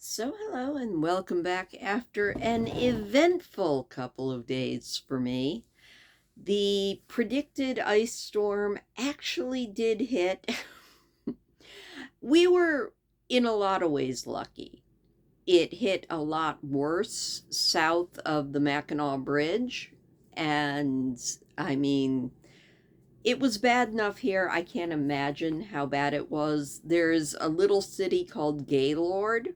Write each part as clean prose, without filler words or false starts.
So, hello and welcome back after an eventful couple of days for me. The predicted ice storm actually did hit. We were, in a lot of ways, lucky. It hit a lot worse south of the Mackinac Bridge, and I mean, it was bad enough here. I can't imagine how bad it was. There's a little city called Gaylord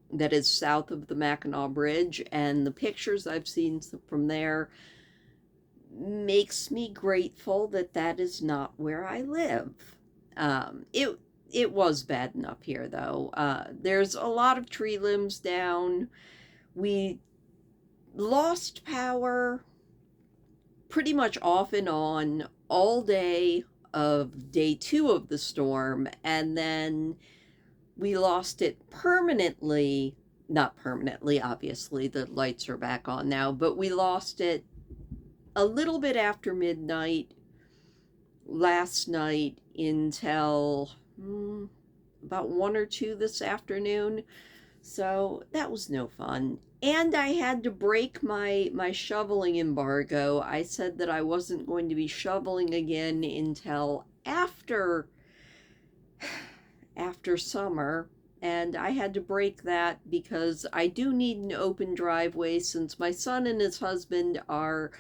that is south of the Mackinac Bridge, and the pictures I've seen from there makes me grateful that that is not where I live. It was bad enough here though. There's a lot of tree limbs down. We lost power pretty much off and on all day of day two of the storm, and then we lost it permanently. Not permanently, obviously, the lights are back on now, but we lost it a little bit after midnight last night until about 1 or 2 this afternoon. So that was no fun. And I had to break my shoveling embargo. I said that I wasn't going to be shoveling again until after summer, and I had to break that because I do need an open driveway since my son and his husband are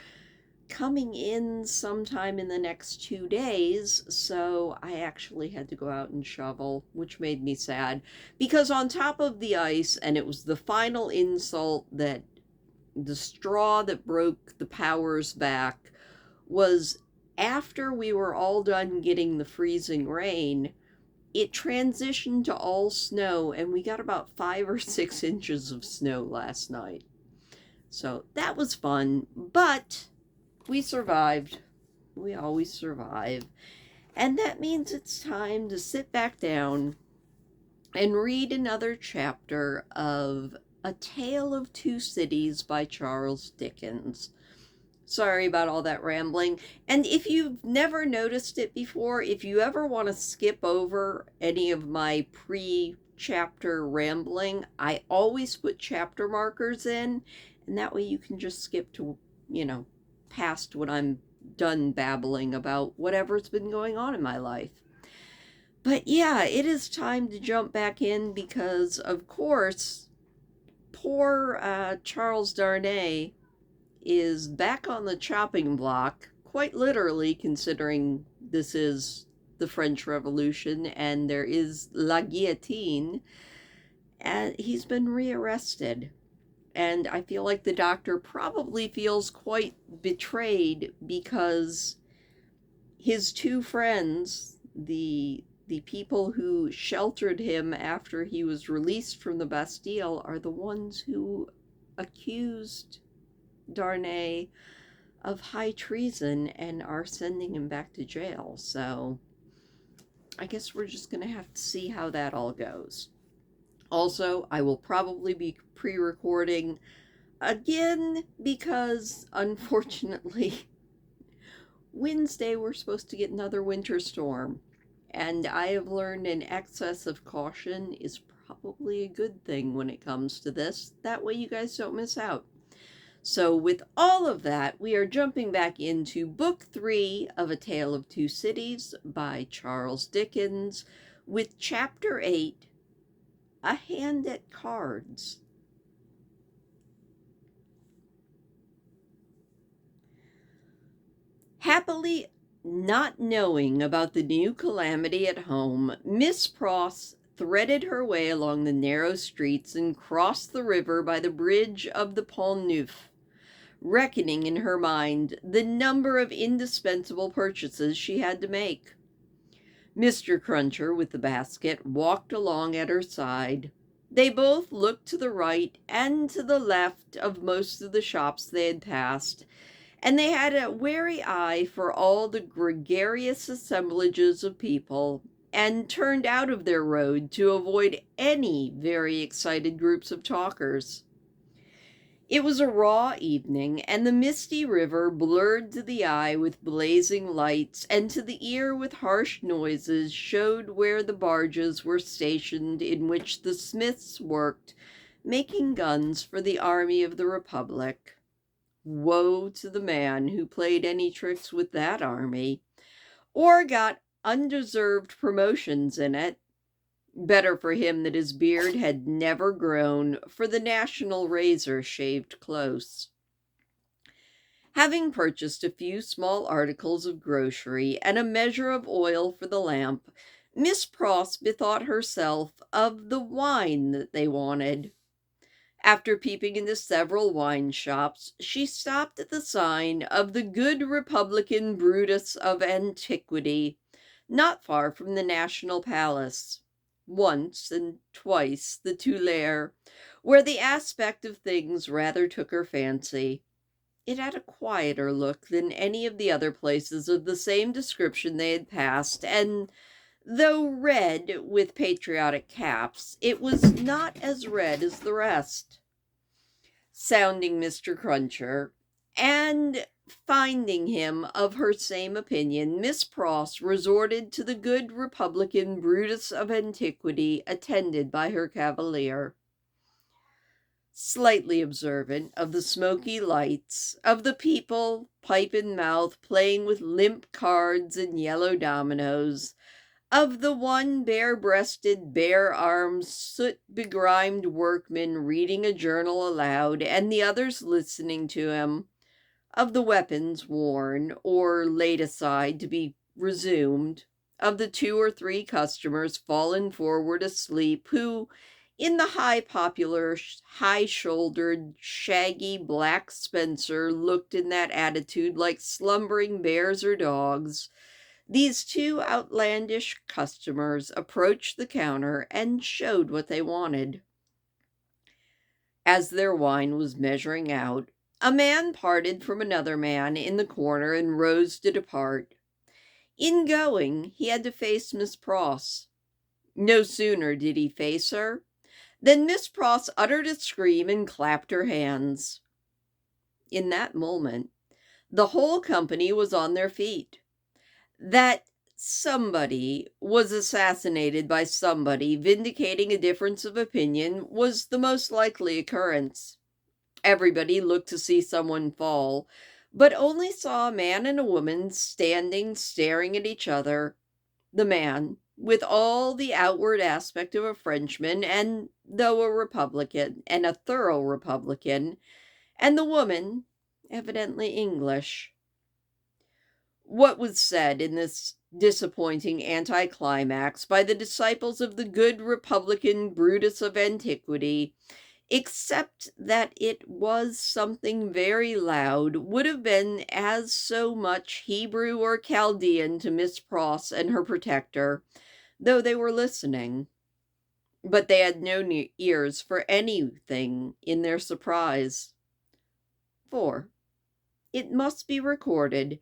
coming in sometime in the next 2 days. So I actually had to go out and shovel, which made me sad because on top of the ice, and it was the final insult, that the straw that broke the powers back was after we were all done getting the freezing rain. It transitioned to all snow, and we got about 5 or 6 inches of snow last night. So that was fun, but we survived. We always survive. And that means it's time to sit back down and read another chapter of A Tale of Two Cities by Charles Dickens. Sorry about all that rambling. And if you've never noticed it before, if you ever want to skip over any of my pre-chapter rambling, I always put chapter markers in, and that way you can just skip to, past when I'm done babbling about whatever's been going on in my life. But yeah, it is time to jump back in because, of course, poor Charles Darnay is back on the chopping block, quite literally, considering this is the French Revolution and there is la guillotine, and he's been rearrested. And I feel like the doctor probably feels quite betrayed because his two friends, the people who sheltered him after he was released from the Bastille, are the ones who accused Darnay of high treason and are sending him back to jail. So I guess we're just going to have to see how that all goes. Also, I will probably be pre-recording again because, unfortunately, Wednesday we're supposed to get another winter storm. And I have learned an excess of caution is probably a good thing when it comes to this. That way you guys don't miss out. So with all of that, we are jumping back into Book 3 of A Tale of Two Cities by Charles Dickens with Chapter 8, A Hand at Cards. Happily not knowing about the new calamity at home, Miss Pross threaded her way along the narrow streets and crossed the river by the bridge of the Pont Neuf, reckoning in her mind the number of indispensable purchases she had to make. Mr. Cruncher, with the basket, walked along at her side. They both looked to the right and to the left of most of the shops they had passed, and they had a wary eye for all the gregarious assemblages of people, and turned out of their road to avoid any very excited groups of talkers. It was a raw evening, and the misty river, blurred to the eye with blazing lights and to the ear with harsh noises, showed where the barges were stationed in which the smiths worked, making guns for the army of the Republic. Woe to the man who played any tricks with that army, or got undeserved promotions in it. Better for him that his beard had never grown, for the national razor shaved close. Having purchased a few small articles of grocery and a measure of oil for the lamp, Miss Pross bethought herself of the wine that they wanted. After peeping into several wine shops, she stopped at the sign of the Good Republican Brutus of Antiquity, not far from the National Palace. Once and twice the Tuileries, where the aspect of things rather took her fancy. It had a quieter look than any of the other places of the same description they had passed, and though red with patriotic caps, it was not as red as the rest. Sounding Mr. Cruncher, and finding him of her same opinion, Miss Pross resorted to the Good Republican Brutus of Antiquity, attended by her cavalier. Slightly observant of the smoky lights, of the people, pipe in mouth, playing with limp cards and yellow dominoes, of the one bare-breasted, bare-armed, soot-begrimed workman reading a journal aloud, and the others listening to him, of the weapons worn or laid aside to be resumed, of the 2 or 3 customers fallen forward asleep, who, in the popular, high-shouldered, shaggy black spencer, looked in that attitude like slumbering bears or dogs, these 2 outlandish customers approached the counter and showed what they wanted. As their wine was measuring out, a man parted from another man in the corner and rose to depart. In going, he had to face Miss Pross. No sooner did he face her than Miss Pross uttered a scream and clapped her hands. In that moment, the whole company was on their feet. That somebody was assassinated by somebody vindicating a difference of opinion was the most likely occurrence. Everybody looked to see someone fall, but only saw a man and a woman standing staring at each other. The man, with all the outward aspect of a Frenchman, and though a Republican, and a thorough Republican, and the woman, evidently English. What was said in this disappointing anticlimax by the disciples of the Good Republican Brutus of Antiquity, except that it was something very loud, would have been as so much Hebrew or Chaldean to Miss Pross and her protector, though they were listening. But they had no ears for anything in their surprise. For it must be recorded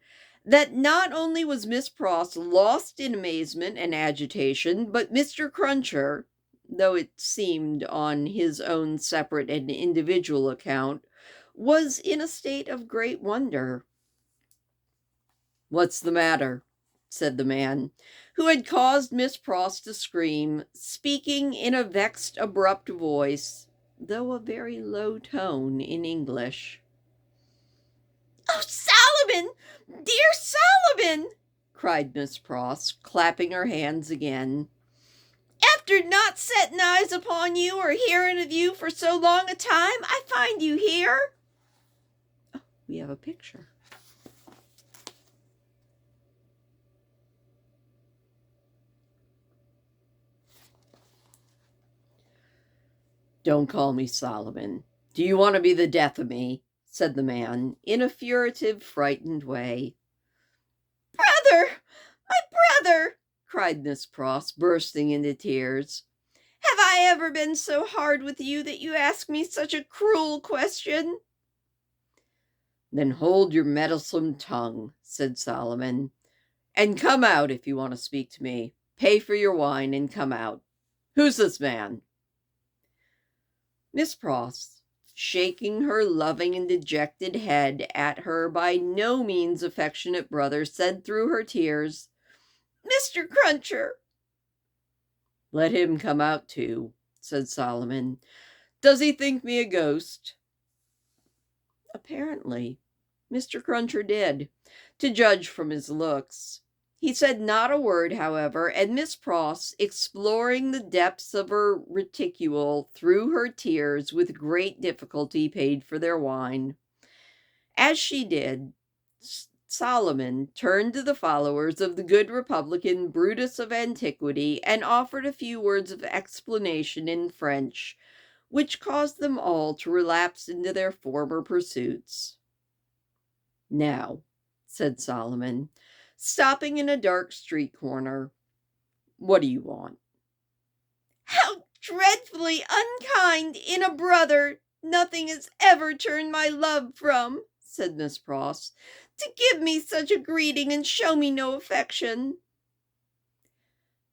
that not only was Miss Pross lost in amazement and agitation, but Mr. Cruncher, though it seemed on his own separate and individual account, was in a state of great wonder. "What's the matter?" said the man, who had caused Miss Pross to scream, speaking in a vexed, abrupt voice, though a very low tone in English. "Oh, Solomon! Dear Solomon!" cried Miss Pross, clapping her hands again. "After not setting eyes upon you or hearing of you for so long a time, I find you here." Oh, we have a picture. "Don't call me Solomon. Do you want to be the death of me?" said the man, in a furtive, frightened way. "Brother! My brother!" cried Miss Pross, bursting into tears. "Have I ever been so hard with you that you ask me such a cruel question?" "Then hold your meddlesome tongue," said Solomon, "and come out if you want to speak to me. Pay for your wine and come out. Who's this man?" Miss Pross shaking her loving and dejected head at her by no means affectionate brother, said through her tears, "Mr. Cruncher." "Let him come out too," said Solomon. "Does he think me a ghost?" Apparently, Mr. Cruncher did, to judge from his looks. He said not a word, however, and Miss Pross, exploring the depths of her reticule through her tears, with great difficulty paid for their wine. As she did, Solomon turned to the followers of the good Republican Brutus of antiquity and offered a few words of explanation in French, which caused them all to relapse into their former pursuits. "Now," said Solomon, stopping in a dark street corner, "what do you want?" "How dreadfully unkind in a brother nothing has ever turned my love from," said Miss Pross, "to give me such a greeting and show me no affection."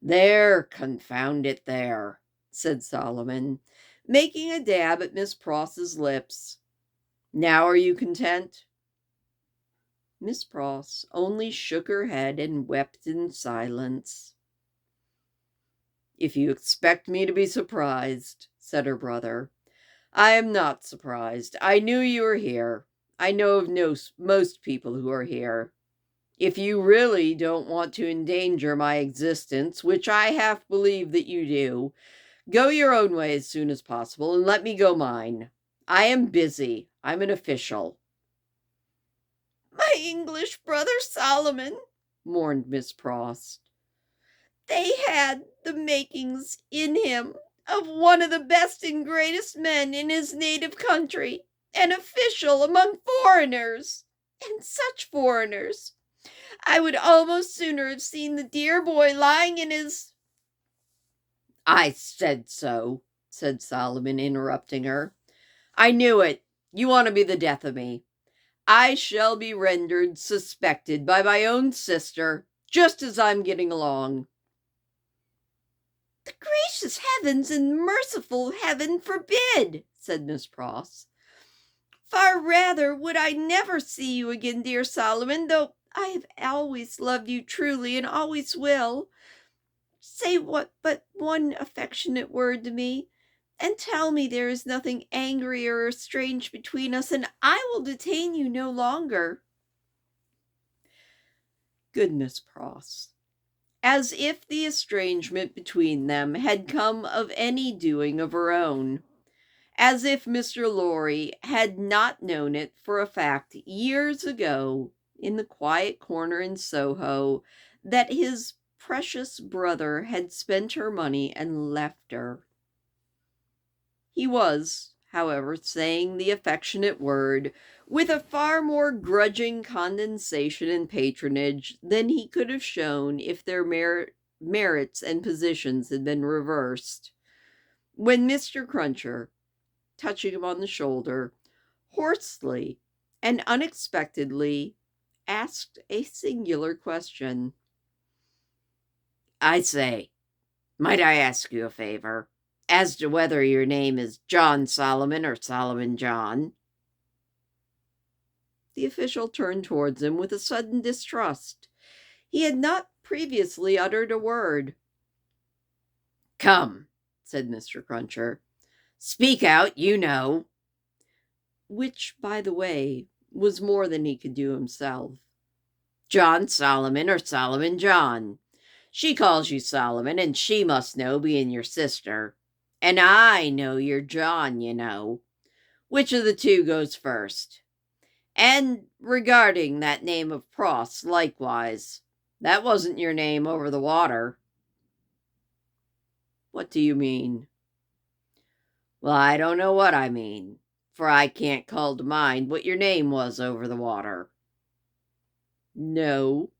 "There, confound it, there," said Solomon, making a dab at Miss Pross's lips. "Now are you content?" Miss Pross only shook her head and wept in silence. "If you expect me to be surprised," said her brother, "I am not surprised. I knew you were here. I know of most people who are here. If you really don't want to endanger my existence, which I half believe that you do, go your own way as soon as possible, and let me go mine. I am busy. I'm an official." "My English brother Solomon," mourned Miss Pross. "They had the makings in him of one of the best and greatest men in his native country, an official among foreigners, and such foreigners! I would almost sooner have seen the dear boy lying in his—" "I said so," said Solomon, interrupting her. "I knew it. You want to be the death of me. I shall be rendered suspected by my own sister, just as I'm getting along." "The gracious heavens and merciful heaven forbid," said Miss Pross. "Far rather would I never see you again, dear Solomon, though I have always loved you truly and always will. Say but one affectionate word to me, and tell me there is nothing angry or strange between us, and I will detain you no longer." Good Miss Pross, as if the estrangement between them had come of any doing of her own, as if Mr. Lorry had not known it for a fact years ago in the quiet corner in Soho that his precious brother had spent her money and left her. He was, however, saying the affectionate word with a far more grudging condescension and patronage than he could have shown if their merits and positions had been reversed, when Mr. Cruncher, touching him on the shoulder, hoarsely and unexpectedly asked a singular question. "I say, might I ask you a favor, as to whether your name is John Solomon or Solomon John?" The official turned towards him with a sudden distrust. He had not previously uttered a word. "Come," said Mr. Cruncher, "speak out, you know." Which, by the way, was more than he could do himself. "John Solomon or Solomon John? She calls you Solomon, and she must know, being your sister. And I know you're John, you know. Which of the two goes first? And regarding that name of Pross, likewise, that wasn't your name over the water." "What do you mean?" "Well, I don't know what I mean, for I can't call to mind what your name was over the water." "No,"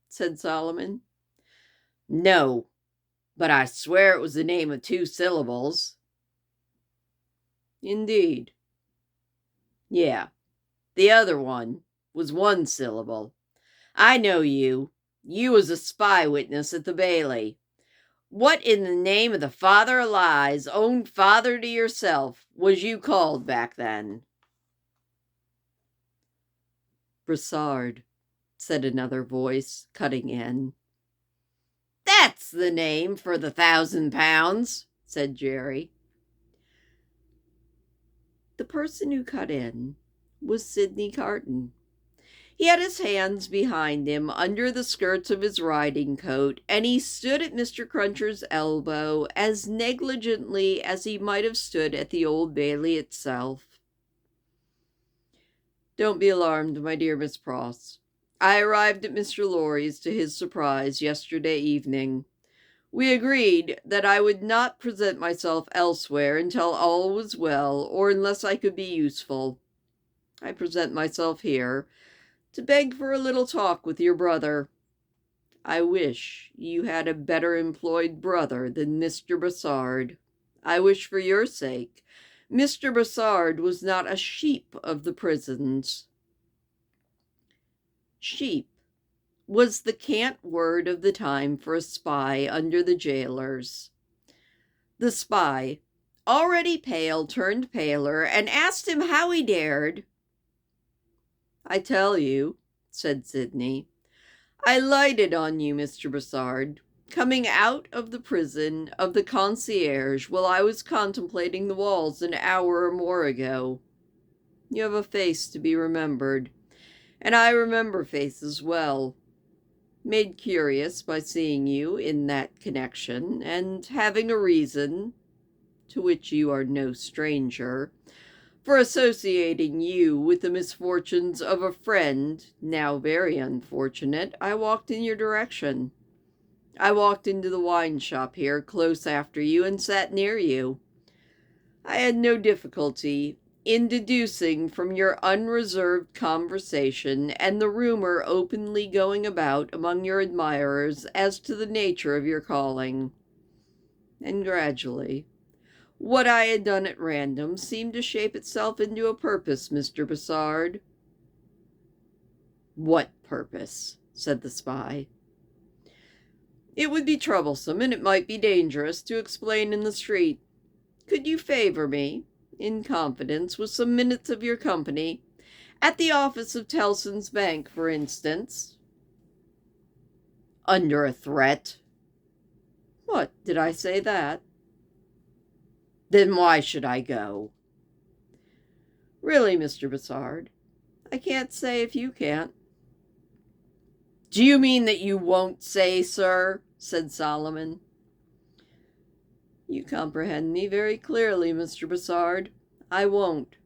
said Solomon. "No, but I swear it was the name of 2 syllables." "Indeed?" "Yeah. The other one was 1 syllable. I know you. You was a spy witness at the Bailey. What in the name of the father of lies, own father to yourself, was you called back then?" "Brossard," said another voice, cutting in. "That's the name for the £1,000, said Jerry. The person who cut in was Sidney Carton. He had his hands behind him under the skirts of his riding coat, and he stood at Mr. Cruncher's elbow as negligently as he might have stood at the Old Bailey itself. "Don't be alarmed, my dear Miss Pross. I arrived at Mr. Lorry's, to his surprise, yesterday evening. We agreed that I would not present myself elsewhere until all was well, or unless I could be useful. I present myself here, to beg for a little talk with your brother. I wish you had a better employed brother than Mr. Brossard. I wish for your sake Mr. Brossard was not a sheep of the prisons." Sheep was the cant word of the time for a spy under the jailers. The spy, already pale, turned paler, and asked him how he dared. "I tell you," said Sidney, "I lighted on you, Mr. Brossard, coming out of the prison of the concierge while I was contemplating the walls an hour or more ago. You have a face to be remembered, and I remember faces well. Made curious by seeing you in that connection, and having a reason, to which you are no stranger, for associating you with the misfortunes of a friend, now very unfortunate, I walked in your direction. I walked into the wine shop here close after you and sat near you. I had no difficulty in deducing from your unreserved conversation and the rumor openly going about among your admirers as to the nature of your calling. And gradually, what I had done at random seemed to shape itself into a purpose, Mr. Brossard." "What purpose?" said the spy. "It would be troublesome, and it might be dangerous, to explain in the street. Could you favor me, in confidence, with some minutes of your company, at the office of Tellson's Bank, for instance?" "Under a threat?" "What, did I say that?" "Then why should I go?" "Really, Mr. Brossard, I can't say if you can't." "Do you mean that you won't say, sir?" said Solomon. "You comprehend me very clearly, Mr. Brossard. I won't."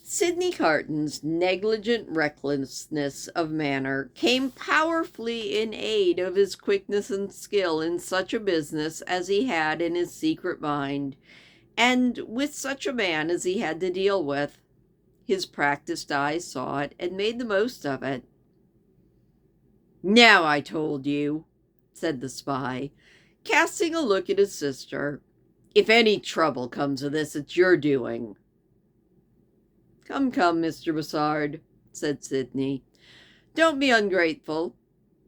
Sidney Carton's negligent recklessness of manner came powerfully in aid of his quickness and skill in such a business as he had in his secret mind, and with such a man as he had to deal with. His practiced eyes saw it and made the most of it. "Now I told you," said the spy, casting a look at his sister. "If any trouble comes of this, it's your doing." Come, Mr. Brossard," said Sidney, "don't be ungrateful.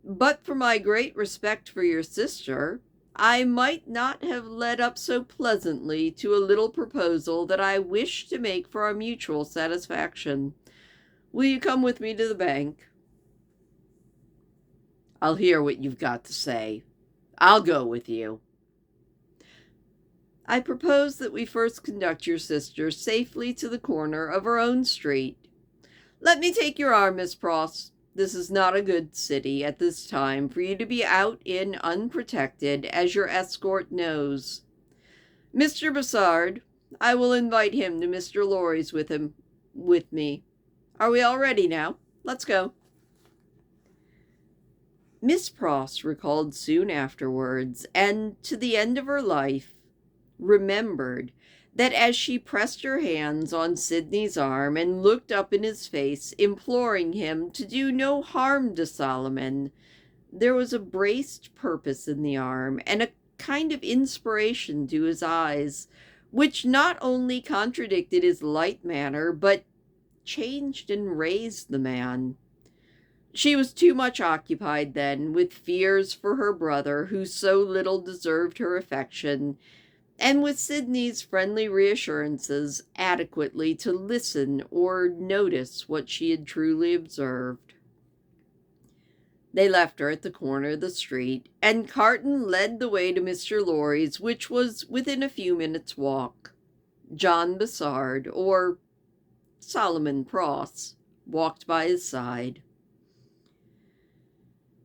But for my great respect for your sister, I might not have led up so pleasantly to a little proposal that I wish to make for our mutual satisfaction. Will you come with me to the bank?" "I'll hear what you've got to say. I'll go with you." "I propose that we first conduct your sister safely to the corner of her own street. Let me take your arm, Miss Pross. This is not a good city at this time for you to be out in unprotected, as your escort knows. Mr. Brossard, I will invite him to Mr. Lorry's with me. Are we all ready now? Let's go." Miss Pross recalled soon afterwards, and to the end of her life, remembered that as she pressed her hands on Sidney's arm and looked up in his face, imploring him to do no harm to Solomon, there was a braced purpose in the arm and a kind of inspiration to his eyes, which not only contradicted his light manner, but changed and raised the man. She was too much occupied then with fears for her brother, who so little deserved her affection, and with Sidney's friendly reassurances adequately to listen or notice what she had truly observed. They left her at the corner of the street, and Carton led the way to Mr. Lorry's, which was within a few minutes' walk. John Bassard, or Solomon Pross, walked by his side.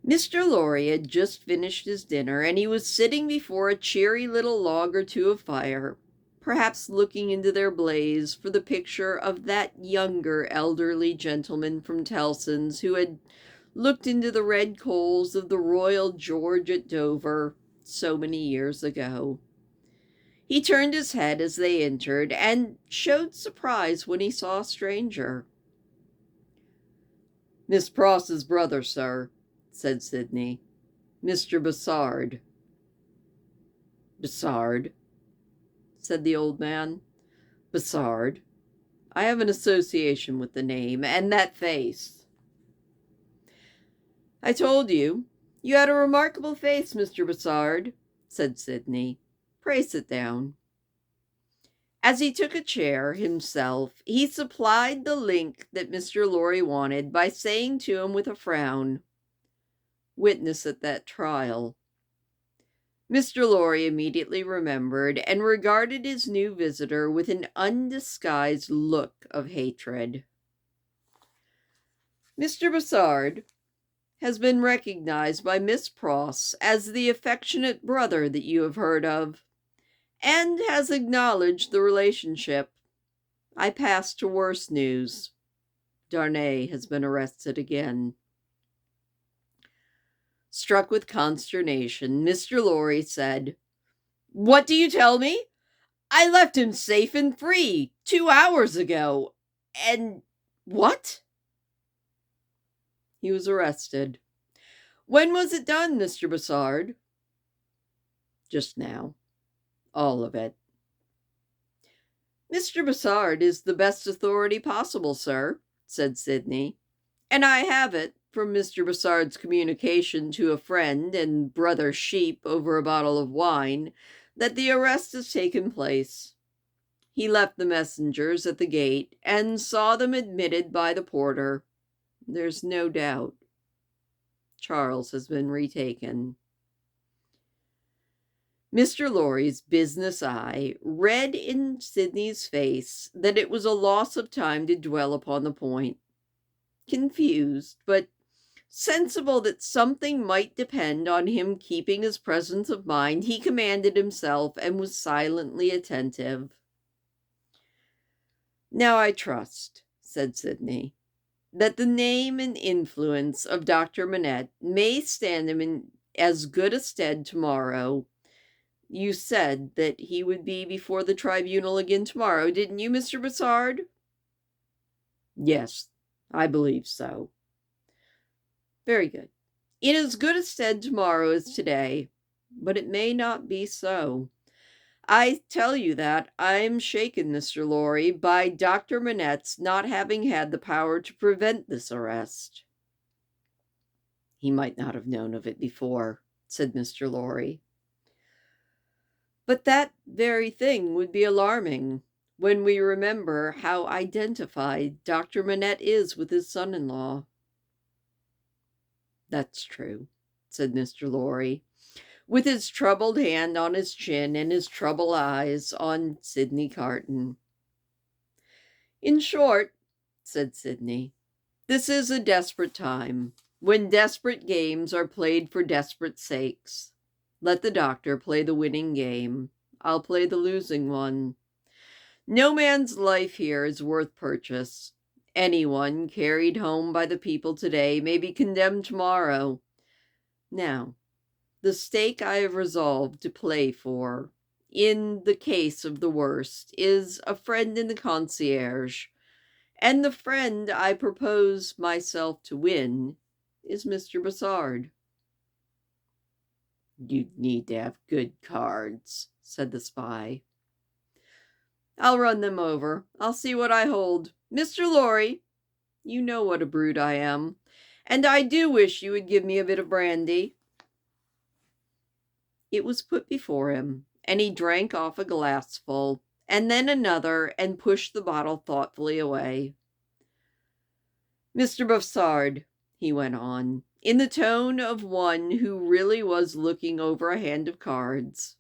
Mr. Lorry had just finished his dinner, and he was sitting before a cheery little log or two of fire, perhaps looking into their blaze for the picture of that younger elderly gentleman from Tellson's who had looked into the red coals of the Royal George at Dover so many years ago. He turned his head as they entered, and showed surprise when he saw a stranger. "Miss Pross's brother, sir," said Sidney. "Mr. Bassard." "Bassard?" said the old man. "Bassard? I have an association with the name, and that face." "I told you. You had a remarkable face, Mr. Bassard," said Sidney. "Pray sit down." As he took a chair himself, he supplied the link that Mr. Lorry wanted by saying to him with a frown, "Witness at that trial." Mr. Lorry immediately remembered and regarded his new visitor with an undisguised look of hatred. "Mr. Bassard has been recognized by Miss Pross as the affectionate brother that you have heard of, and has acknowledged the relationship. I pass to worse news. Darnay has been arrested again." Struck with consternation, Mr. Lorry said, "What do you tell me? I left him safe and free 2 hours ago. And what?" "He was arrested." "When was it done, Mr. Bassard?" "Just now. All of it." "Mr. Bassard is the best authority possible, sir," said Sidney, "and I have it, from Mr. Bassard's communication to a friend and brother Sheep over a bottle of wine, that the arrest has taken place. He left the messengers at the gate and saw them admitted by the porter. There's no doubt. Charles has been retaken." Mr. Lorry's business eye read in Sidney's face that it was a loss of time to dwell upon the point. Confused, but sensible that something might depend on him keeping his presence of mind, he commanded himself and was silently attentive. "Now I trust," said Sidney, "that the name and influence of Dr. Manette may stand him in as good a stead tomorrow. You said that he would be before the tribunal again tomorrow, didn't you, Mr. Bassard?" "Yes, I believe so." "Very good. In as good a stead tomorrow as today, but it may not be so. I tell you that I am shaken, Mr. Lorry, by Dr. Manette's not having had the power to prevent this arrest." "He might not have known of it before," said Mr. Lorry. "But that very thing would be alarming, when we remember how identified Dr. Manette is with his son-in-law." "That's true," said Mr. Lorry, with his troubled hand on his chin and his troubled eyes on Sidney Carton. "In short," said Sidney, "this is a desperate time, when desperate games are played for desperate sakes. Let the doctor play the winning game. I'll play the losing one. No man's life here is worth purchase. Anyone carried home by the people today may be condemned tomorrow. Now, the stake I have resolved to play for, in the case of the worst, is a friend in the concierge, and the friend I propose myself to win is Mr. Bassard." "You'd need to have good cards," said the spy. "I'll run them over. I'll see what I hold. Mr. Lorry, you know what a brute I am, And I do wish you would give me a bit of brandy." It was put before him, and he drank off a glassful, and then another, and pushed the bottle thoughtfully away. "Mr. Bussard," he went on, in the tone of one who really was looking over a hand of cards,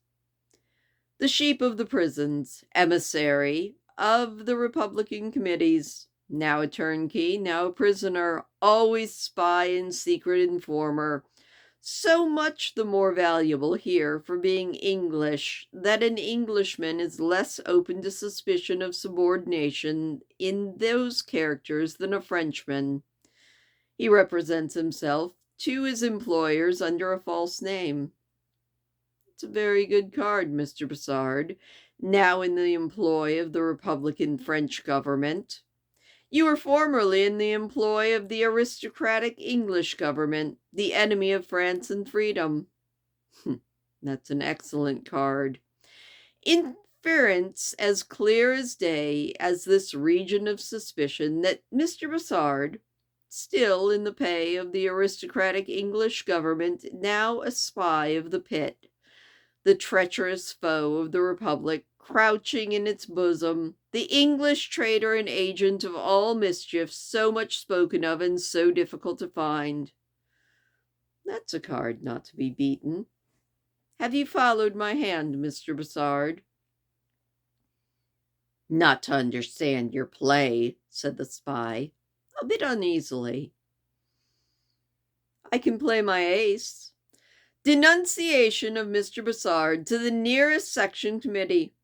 "the sheep of the prisons, emissary of the Republican committees, now a turnkey, now a prisoner, always spy and secret informer, so much the more valuable here for being English that an Englishman is less open to suspicion of subordination in those characters than a Frenchman. He represents himself to his employers under a false name. It's a very good card, Mr. Bussard, now in the employ of the Republican French government. You were formerly in the employ of the aristocratic English government, the enemy of France and freedom. That's an excellent card. Inference as clear as day as this region of suspicion that Mr. Bussard, still in the pay of the aristocratic English government, now a spy of the pit, the treacherous foe of the Republic, crouching in its bosom, the English traitor and agent of all mischief so much spoken of and so difficult to find. That's a card not to be beaten. Have you followed my hand, Mr. Bussard?" "Not to understand your play," said the spy, a bit uneasily. "I can play my ace. Denunciation of Mr. Bussard to the nearest section committee.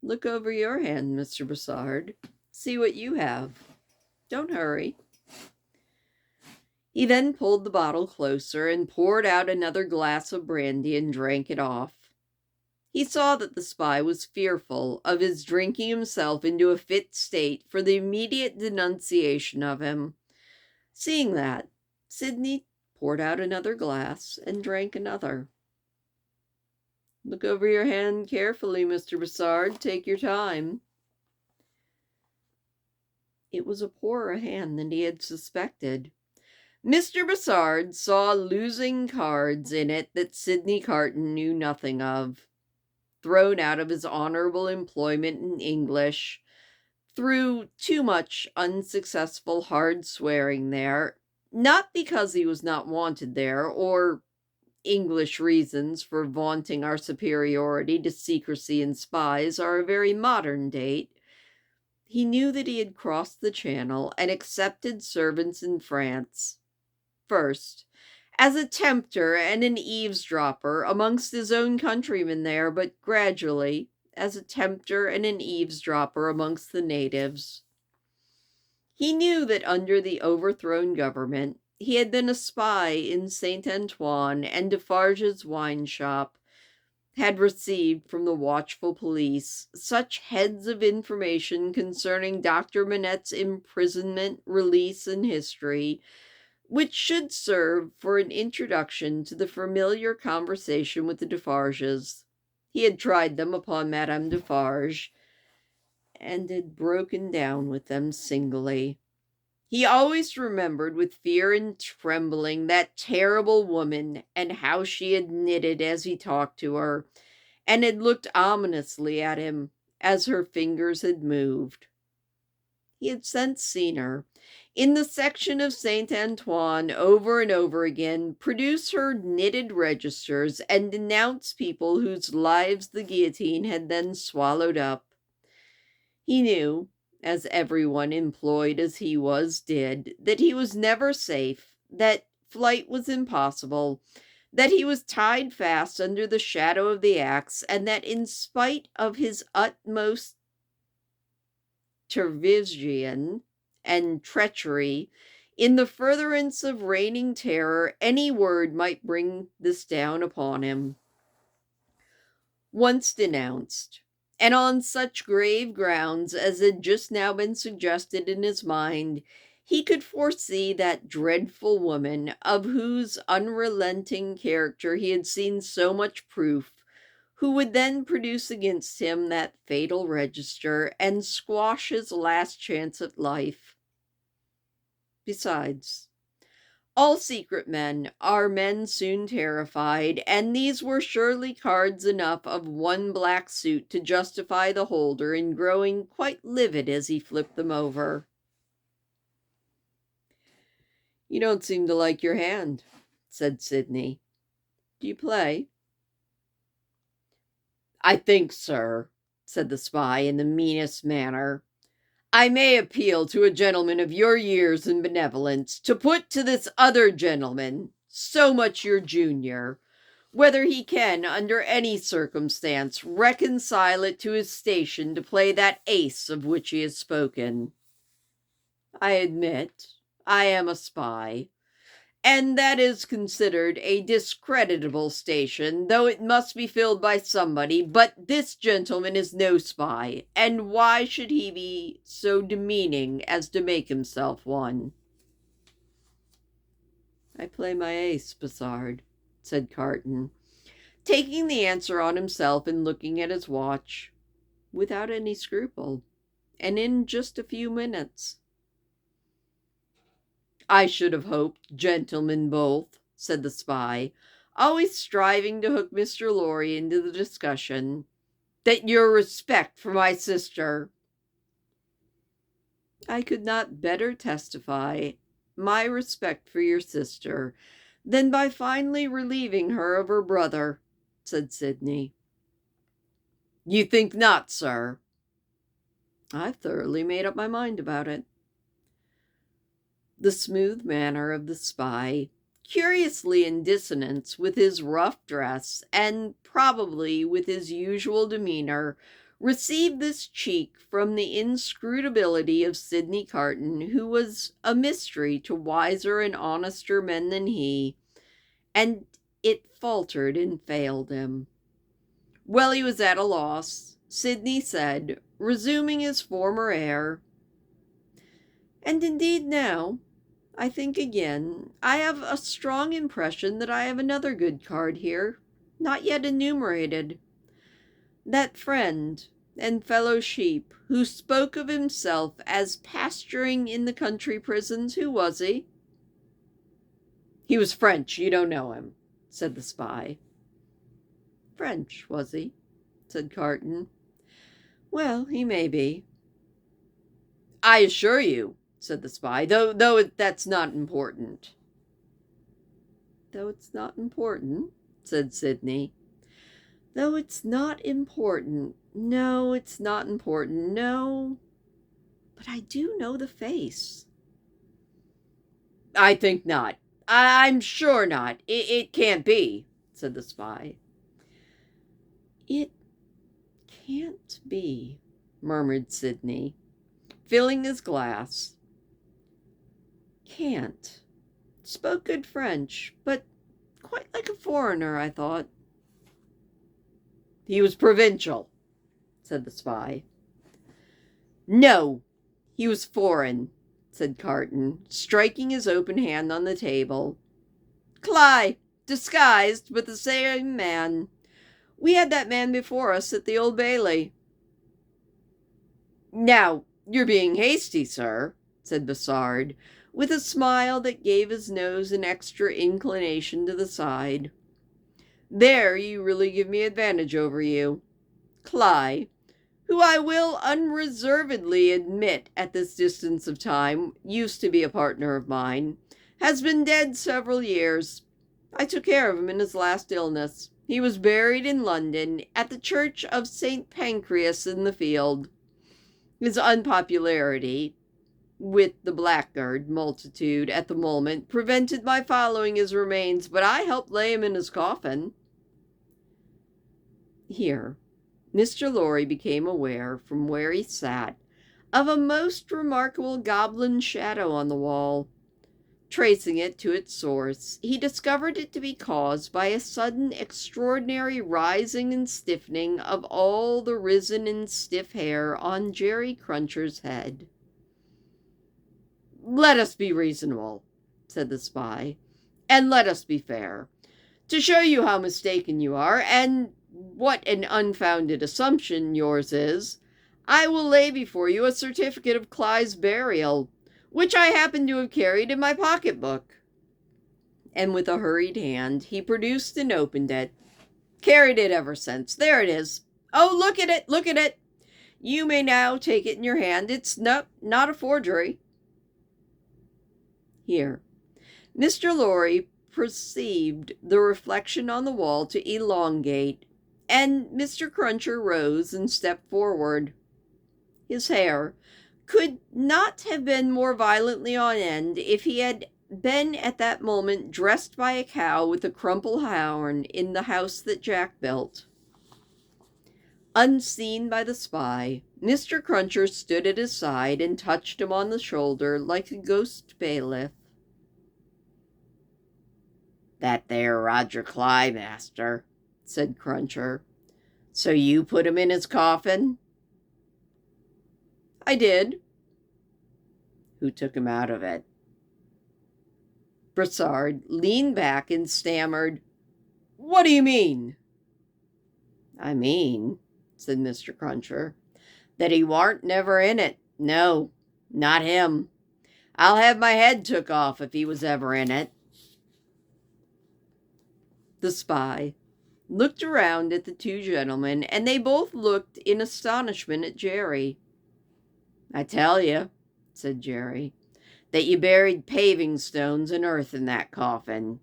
Look over your hand, Mr. Bussard. See what you have. Don't hurry." He then pulled the bottle closer and poured out another glass of brandy and drank it off. He saw that the spy was fearful of his drinking himself into a fit state for the immediate denunciation of him. Seeing that, Sidney poured out another glass and drank another. "Look over your hand carefully, Mr. Bussard. Take your time." It was a poorer hand than he had suspected. Mr. Bussard saw losing cards in it that Sidney Carton knew nothing of. Thrown out of his honorable employment in English, through too much unsuccessful hard swearing there, not because he was not wanted there, or English reasons for vaunting our superiority to secrecy and spies are a very modern date. He knew that he had crossed the Channel and accepted servants in France. First, as a tempter and an eavesdropper amongst his own countrymen there, but gradually as a tempter and an eavesdropper amongst the natives. He knew that under the overthrown government he had been a spy in Saint Antoine and Defarge's wine shop, had received from the watchful police such heads of information concerning Dr. Manette's imprisonment, release, and history, which should serve for an introduction to the familiar conversation with the Defarges. He had tried them upon Madame Defarge, and had broken down with them singly. He always remembered with fear and trembling that terrible woman, and how she had knitted as he talked to her, and had looked ominously at him as her fingers had moved. He had since seen her, in the section of Saint Antoine, over and over again, produce her knitted registers and denounce people whose lives the guillotine had then swallowed up. He knew, as everyone employed as he was did, that he was never safe, that flight was impossible, that he was tied fast under the shadow of the axe, and that in spite of his utmost tervision and treachery, in the furtherance of reigning terror, any word might bring this down upon him. Once denounced, and on such grave grounds as had just now been suggested in his mind, he could foresee that dreadful woman, of whose unrelenting character he had seen so much proof, who would then produce against him that fatal register, and squash his last chance at life. Besides, All secret men are men soon terrified, and these were surely cards enough of one black suit to justify the holder in growing quite livid as he flipped them over. "You don't seem to like your hand," said Sidney. "Do you play?" "I think, sir," said the spy in the meanest manner, "I may appeal to a gentleman of your years and benevolence to put to this other gentleman, so much your junior, whether he can, under any circumstance, reconcile it to his station to play that ace of which he has spoken. I admit I am a spy, and that is considered a discreditable station, though it must be filled by somebody. But this gentleman is no spy, and why should he be so demeaning as to make himself one?" "I play my ace, Bassard," said Carton, taking the answer on himself and looking at his watch, without any scruple, and in just a few minutes. "I should have hoped, gentlemen both," said the spy, always striving to hook Mr. Lorry into the discussion, "that your respect for my sister—" "I could not better testify my respect for your sister than by finally relieving her of her brother," said Sidney. "You think not, sir?" "I've thoroughly made up my mind about it." The smooth manner of the spy, curiously in dissonance with his rough dress and probably with his usual demeanor, received this cheek from the inscrutability of Sidney Carton, who was a mystery to wiser and honester men than he, and it faltered and failed him. Well, he was at a loss. Sidney said, resuming his former air, "And indeed now, I think again, I have a strong impression that I have another good card here, not yet enumerated. That friend and fellow sheep who spoke of himself as pasturing in the country prisons, who was he?" "He was French. You don't know him," said the spy. "French, was he?" said Carton. "Well, he may be." "I assure you," said the spy, though that's not important." "Though it's not important," said Sidney. "Though it's not important. No, it's not important. No, but I do know the face." "I think not. I'm sure not. It can't be," said the spy. "It can't be," murmured Sidney, filling his glass. "Can't. Spoke good French, but quite like a foreigner, I thought." "He was provincial," said the spy. "No, he was foreign," said Carton, striking his open hand on the table. "Cly, disguised, but the same man. We had that man before us at the Old Bailey." "Now, you're being hasty, sir," said Bassard, with a smile that gave his nose an extra inclination to the side. "There you really give me advantage over you. Cly, who I will unreservedly admit at this distance of time used to be a partner of mine, has been dead several years. I took care of him in his last illness. He was buried in London at the church of St. Pancras in the Field. His unpopularity with the blackguard multitude at the moment prevented my following his remains, but I helped lay him in his coffin." Here Mr. Lorry became aware, from where he sat, of a most remarkable goblin shadow on the wall. Tracing it to its source, he discovered it to be caused by a sudden extraordinary rising and stiffening of all the risen and stiff hair on Jerry Cruncher's head. "Let us be reasonable," said the spy, "and let us be fair. To show you how mistaken you are, and what an unfounded assumption yours is, I will lay before you a certificate of Cly's burial, which I happen to have carried in my pocket-book." and with a hurried hand he produced and opened it. Carried it ever since. There it is. Oh, look at it, look at it. You may now take it in your hand. It's not a forgery. Here. Mr. Lorry perceived the reflection on the wall to elongate, and Mr. Cruncher rose and stepped forward. His hair could not have been more violently on end if he had been at that moment dressed by a cow with a crumple horn in the house that Jack built. Unseen by the spy, Mr. Cruncher stood at his side and touched him on the shoulder like a ghost bailiff. "That there Roger Cly, master," said Cruncher. "So you put him in his coffin?" "I did." "Who took him out of it?" Brossard leaned back and stammered, "What do you mean?" "I mean," said Mr. Cruncher, "that he warn't never in it. No, not him. I'll have my head took off if he was ever in it." The spy looked around at the two gentlemen, and they both looked in astonishment at Jerry. "I tell you," said Jerry, "that you buried paving stones and earth in that coffin.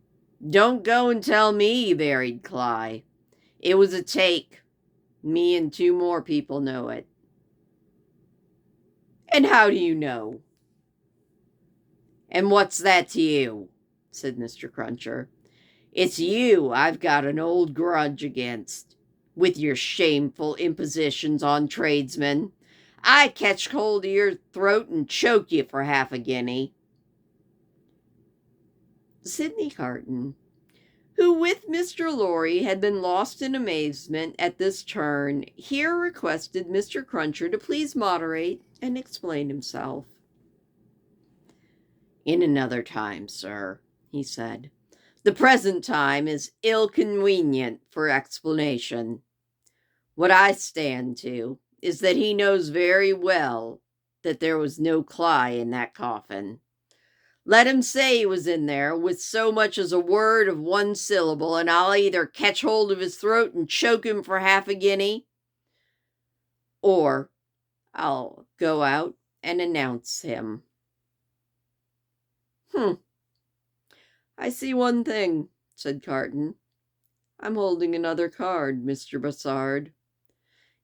Don't go and tell me you buried Cly. It was a take. Me and two more people know it." "And how do you know?" "And what's that to you?" said Mr. Cruncher. "It's you I've got an old grudge against, with your shameful impositions on tradesmen. I catch hold of your throat and choke you for half a guinea." Sidney Carton, who with Mr. Lorry had been lost in amazement at this turn, here requested Mr. Cruncher to please moderate and explain himself. "In another time, sir," he said. "The present time is ill-convenient for explanation. What I stand to is that he knows very well that there was no Cly in that coffin. Let him say he was in there with so much as a word of one syllable, and I'll either catch hold of his throat and choke him for half a guinea, or I'll go out and announce him." "I see one thing," said Carton. "I'm holding another card, Mr. Brossard.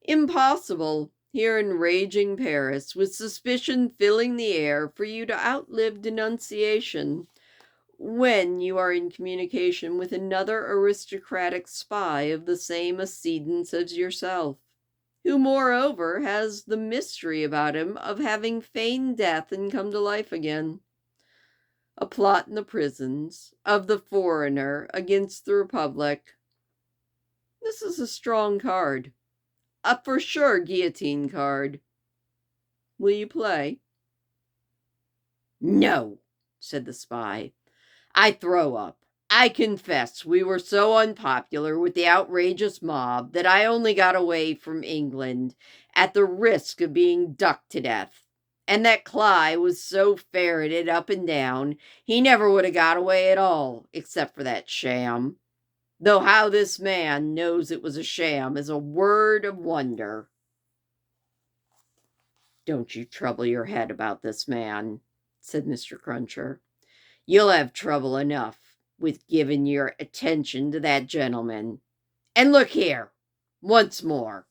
Impossible, here in raging Paris, with suspicion filling the air, for you to outlive denunciation when you are in communication with another aristocratic spy of the same accedance as yourself, who moreover has the mystery about him of having feigned death and come to life again. A plot in the prisons of the foreigner against the Republic. This is a strong card. A for sure guillotine card. Will you play?" "No," said the spy. "I throw up. I confess we were so unpopular with the outrageous mob that I only got away from England at the risk of being ducked to death. And that Cly was so ferreted up and down, he never would have got away at all, except for that sham. Though how this man knows it was a sham is a word of wonder." "Don't you trouble your head about this man," said Mr. Cruncher. "You'll have trouble enough with giving your attention to that gentleman. And look here, once more."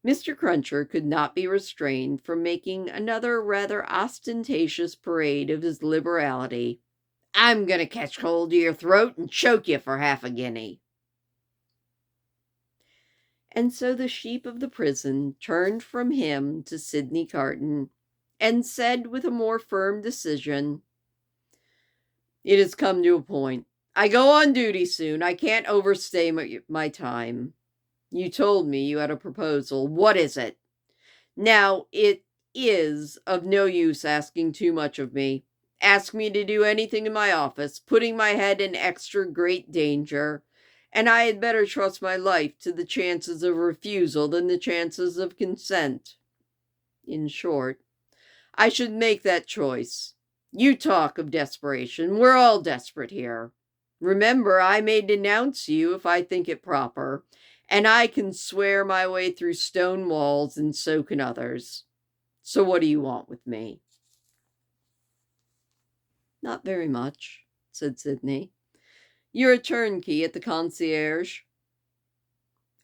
Mr. Cruncher could not be restrained from making another rather ostentatious parade of his liberality. "I'm going to catch hold of your throat and choke you for half a guinea." And so the sheep of the prison turned from him to Sidney Carton, and said with a more firm decision, "It has come to a point. I go on duty soon. I can't overstay my time. You told me you had a proposal. What is it? Now, it is of no use asking too much of me. Ask me to do anything in my office, putting my head in extra great danger, and I had better trust my life to the chances of refusal than the chances of consent. In short, I should make that choice. You talk of desperation. We're all desperate here. Remember, I may denounce you if I think it proper, and I can swear my way through stone walls, and so can others. So what do you want with me?" "Not very much," said Sidney. "You're a turnkey at the concierge."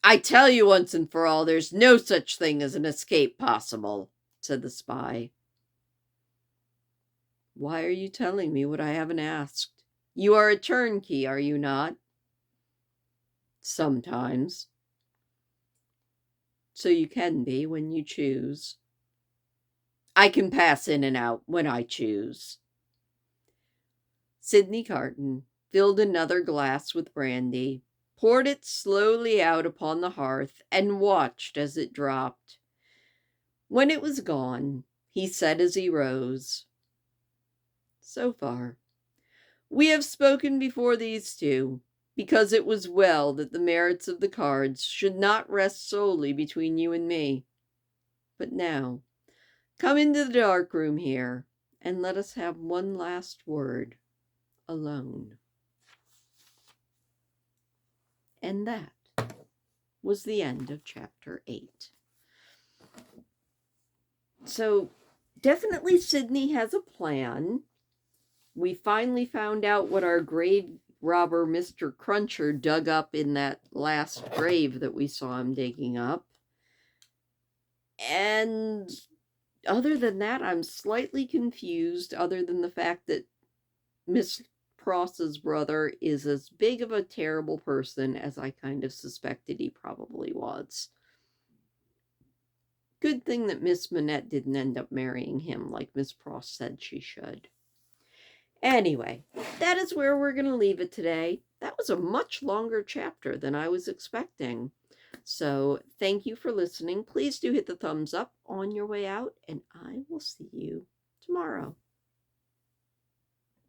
"I tell you once and for all, there's no such thing as an escape possible," said the spy. "Why are you telling me what I haven't asked? You are a turnkey, are you not?" "Sometimes." "So you can be when you choose." "I can pass in and out when I choose." Sidney Carton filled another glass with brandy, poured it slowly out upon the hearth, and watched as it dropped. When it was gone, he said as he rose, "So far, we have spoken before these two, because it was well that the merits of the cards should not rest solely between you and me. But now, come into the dark room here, and let us have one last word alone." And that was the end of chapter 8. So definitely Sidney has a plan. We finally found out what our grave robber Mr. Cruncher dug up in that last grave that we saw him digging up. And other than that, I'm slightly confused, other than the fact that Miss Pross's brother is as big of a terrible person as I kind of suspected he probably was. Good thing that Miss Manette didn't end up marrying him like Miss Pross said she should. Anyway, that is where we're going to leave it today. That was a much longer chapter than I was expecting. So thank you for listening. Please do hit the thumbs up on your way out, and I will see you tomorrow.